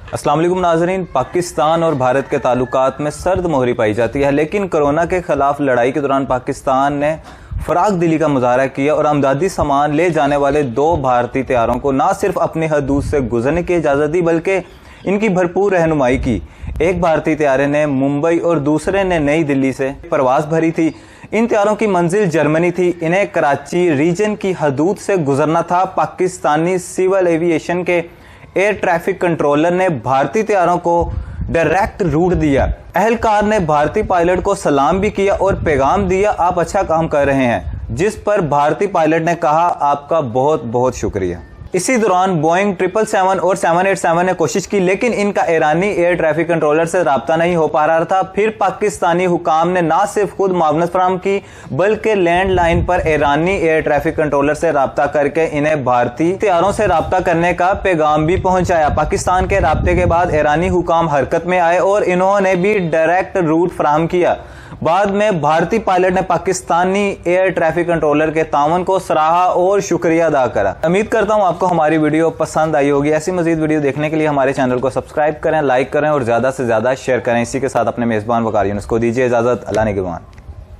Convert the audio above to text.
अस्सलाम वालेकुम नाज़रीन। पाकिस्तान और भारत के ताल्लुकात में सर्द मोहरी पाई जाती है, लेकिन कोरोना के खिलाफ लड़ाई के दौरान पाकिस्तान ने फराग दिली का मुजाहरा किया और अमदादी सामान ले जाने वाले 2 भारतीय तैयारों को न सिर्फ अपनी हदूद से गुजरने की इजाज़त दी बल्कि इनकी भरपूर रहनुमाई की। एक भारतीय तैयारे ने मुंबई और दूसरे ने नई दिल्ली से परवाज़ भरी थी। इन तैयारों की मंजिल जर्मनी थी। इन्हें कराची रीजन की हदूद से गुजरना था। पाकिस्तानी सिविल एविएशन के एयर ट्रैफिक कंट्रोलर ने भारतीय तैयारों को डायरेक्ट रूट दिया। अहलकार ने भारतीय पायलट को सलाम भी किया और पैगाम दिया, आप अच्छा काम कर रहे हैं, जिस पर भारतीय पायलट ने कहा, आपका बहुत बहुत शुक्रिया। इसी दौरान बोइंग 777 और 787 ने कोशिश की, लेकिन इनका ईरानी एयर ट्रैफिक कंट्रोलर से राब्ता नहीं हो पा रहा था। फिर पाकिस्तानी हुकाम ने ना सिर्फ खुद मावनत फराहम की बल्कि लैंड लाइन पर ईरानी एयर ट्रैफिक कंट्रोलर से राब्ता करके इन्हें भारतीय तैयारों से राब्ता करने का पैगाम भी पहुंचाया। पाकिस्तान के राब्ते के बाद ईरानी हुकाम हरकत में आए और इन्होंने भी डायरेक्ट रूट फराहम किया। बाद में भारतीय पायलट ने पाकिस्तानी एयर ट्रैफिक कंट्रोलर के तावन को सराहा और शुक्रिया अदा करा। उम्मीद करता हूं आपको हमारी वीडियो पसंद आई होगी। ऐसी मजीद वीडियो देखने के लिए हमारे चैनल को सब्सक्राइब करें, लाइक करें और ज्यादा से ज्यादा शेयर करें। इसी के साथ अपने मेजबान वकार यूनुस को दीजिए इजाजत। अल्लाह निगहबान।